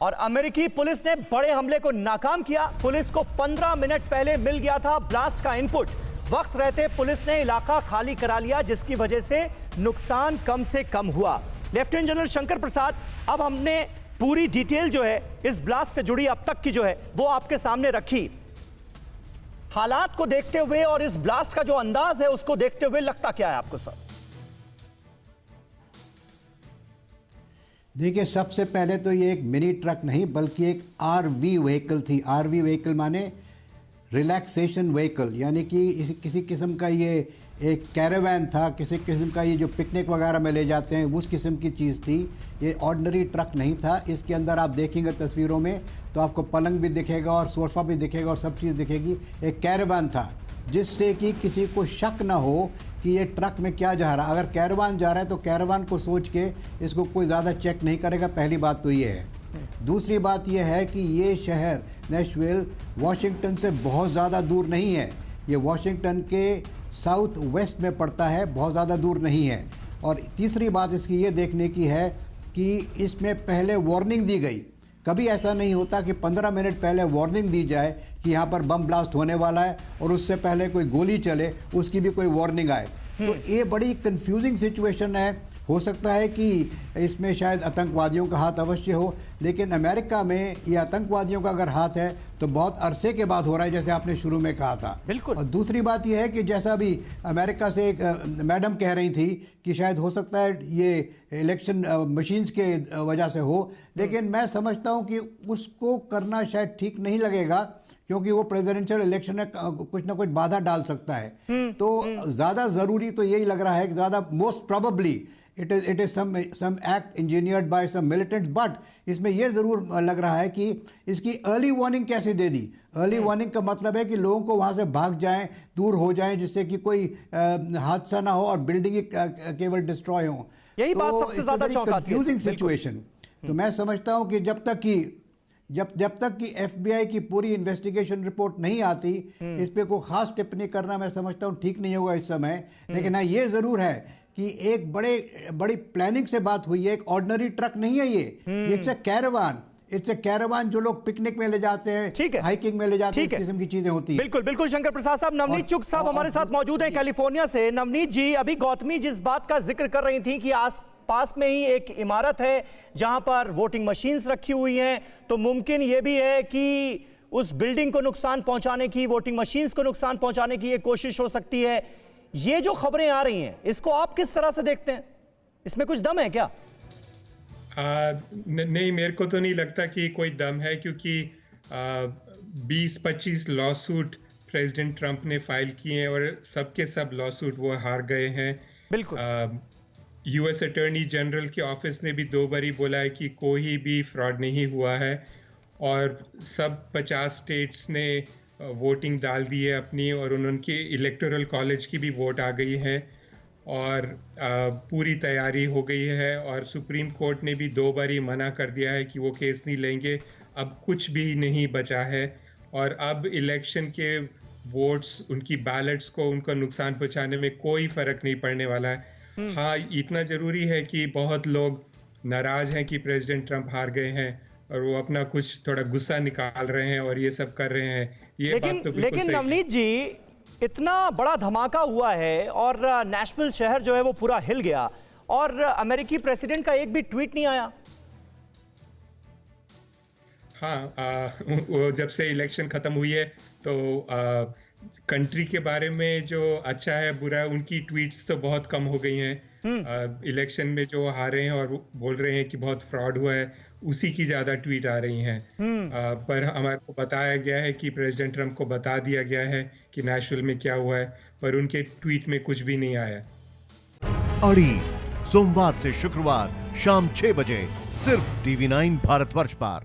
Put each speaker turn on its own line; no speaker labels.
और अमेरिकी पुलिस ने बड़े हमले को नाकाम किया। पुलिस को 15 मिनट पहले मिल गया था ब्लास्ट का इनपुट। वक्त रहते पुलिस ने इलाका खाली करा लिया, जिसकी वजह से नुकसान कम से कम हुआ। लेफ्टिनेंट जनरल शंकर प्रसाद, अब हमने पूरी डिटेल जो है इस ब्लास्ट से जुड़ी अब तक की जो है वो आपके सामने रखी। हालात को देखते हुए और इस ब्लास्ट का जो अंदाज है उसको देखते हुए लगता क्या है आपको सर?
देखिए, सबसे पहले तो ये एक मिनी ट्रक नहीं बल्कि एक आरवी व्हीकल थी। आरवी व्हीकल माने रिलैक्सेशन व्हीकल, यानी कि किसी किस्म का ये एक कैरावैन था, किसी किस्म का ये जो पिकनिक वगैरह में ले जाते हैं उस किस्म की चीज़ थी। ये ऑर्डिनरी ट्रक नहीं था। इसके अंदर आप देखेंगे तस्वीरों में तो आपको पलंग भी दिखेगा और सोफ़ा भी दिखेगा और सब चीज़ दिखेगी। एक कैरावैन था जिससे कि किसी को शक ना हो कि ये ट्रक में क्या जा रहा है। अगर कैरावान जा रहा है तो कैरावान को सोच के इसको कोई ज़्यादा चेक नहीं करेगा। पहली बात तो ये है। दूसरी बात ये है कि ये शहर नैशविल वॉशिंगटन से बहुत ज़्यादा दूर नहीं है। ये वॉशिंगटन के साउथ वेस्ट में पड़ता है, बहुत ज़्यादा दूर नहीं है। और तीसरी बात इसकी ये देखने की है कि इसमें पहले वार्निंग दी गई। कभी ऐसा नहीं होता कि 15 मिनट पहले वार्निंग दी जाए कि यहाँ पर बम ब्लास्ट होने वाला है और उससे पहले कोई गोली चले, उसकी भी कोई वार्निंग आए। तो ये बड़ी कंफ्यूजिंग सिचुएशन है। हो सकता है कि इसमें शायद आतंकवादियों का हाथ अवश्य हो, लेकिन अमेरिका में ये आतंकवादियों का अगर हाथ है तो बहुत अरसे के बाद हो रहा है, जैसे आपने शुरू में कहा था।
बिल्कुल।
और दूसरी बात यह है कि जैसा अभी अमेरिका से एक मैडम कह रही थी कि शायद हो सकता है ये इलेक्शन मशीन्स के वजह से हो, लेकिन मैं समझता हूँ कि उसको करना शायद ठीक नहीं लगेगा, क्योंकि वो प्रेसिडेंशियल इलेक्शन में कुछ ना कुछ बाधा डाल सकता है। तो ज़्यादा ज़रूरी तो यही लग रहा है कि ज़्यादा most probably it is some act engineered by some militants. But इसमें यह ज़रूर लग रहा है कि इसकी अर्ली वार्निंग कैसे दे दी। अर्ली वार्निंग का मतलब है कि लोगों को वहाँ से भाग जाएं, दूर हो जाएं, जिससे कि कोई हादसा ना हो और बिल्डिंग केवल डिस्ट्रॉय हो।
यही बात सबसे ज़्यादा चौंकाती है।
Confusing situation. तो मैं समझता हूँ कि जब तक कि एफबीआई की पूरी इन्वेस्टिगेशन रिपोर्ट नहीं आती, इस पे कोई खास टिप्पणी करना मैं समझता हूँ ठीक नहीं होगा इस समय। लेकिन हाँ, ये जरूर है कि एक बड़ी प्लानिंग से बात हुई है। एक ऑर्डिनरी ट्रक नहीं है ये। It's a caravan. It's a caravan जो लोग पिकनिक में ले जाते हैं, हाइकिंग में ले जाते हैं, इस किस्म की चीजें होती हैं।
बिल्कुल बिल्कुल शंकर प्रसाद साहब। नवनीत चुग साहब हमारे साथ मौजूद हैं कैलिफोर्निया से। नवनीत जी, अभी गौतमी जिस बात का जिक्र कर रही थी कि पास में ही एक इमारत है जहां पर वोटिंग मशीन्स रखी हुई हैं, तो मुमकिन यह भी है कि उस बिल्डिंग को नुकसान पहुंचाने की, वोटिंग मशीन्स को नुकसान पहुंचाने की एक कोशिश हो सकती है। ये जो खबरें आ रही हैं, इसको आप किस तरह से देखते हैं? इसमें कुछ दम है क्या?
नहीं, मेरे को तो नहीं लगता कि कोई दम है, क्योंकि 20-25 लॉसूट प्रेसिडेंट ट्रंप ने फाइल किए हैं और सबके सब लॉसूट वो हार गए हैं।
बिल्कुल।
यूएस अटॉर्नी जनरल के ऑफिस ने भी 2 बारी बोला है कि कोई भी फ्रॉड नहीं हुआ है, और सब 50 स्टेट्स ने वोटिंग डाल दी है अपनी, और उनके इलेक्टोरल कॉलेज की भी वोट आ गई है और पूरी तैयारी हो गई है। और सुप्रीम कोर्ट ने भी 2 बारी मना कर दिया है कि वो केस नहीं लेंगे। अब कुछ भी नहीं बचा है और अब इलेक्शन के वोट्स, उनकी बैलेट्स को उनको नुकसान पहुंचाने में कोई फर्क नहीं पड़ने वाला है। हाँ, इतना जरूरी है कि बहुत लोग नाराज हैं कि प्रेसिडेंट ट्रंप हार गए हैं और वो अपना कुछ थोड़ा गुस्सा निकाल रहे हैं और ये सब कर रहे हैं। ये बात तो बिल्कुल
लेकिन नवनीत जी, इतना बड़ा धमाका हुआ है और नेशनल शहर जो है वो पूरा हिल गया, और अमेरिकी प्रेसिडेंट का एक भी ट्वीट नहीं आया।
हाँ, वो जब से इलेक्शन खत्म हुई है तो कंट्री के बारे में जो अच्छा है बुरा है, उनकी ट्वीट्स तो बहुत कम हो गई हैं। इलेक्शन में जो हारे हैं और बोल रहे हैं कि बहुत फ्रॉड हुआ है, उसी की ज्यादा ट्वीट आ रही हैं। पर हमारे को बताया गया है कि प्रेसिडेंट ट्रंप को बता दिया गया है कि नेशनल में क्या हुआ है, पर उनके ट्वीट में कुछ भी नहीं आया।
अड़ी सोमवार से शुक्रवार शाम 6 बजे सिर्फ TV9 भारतवर्ष पर।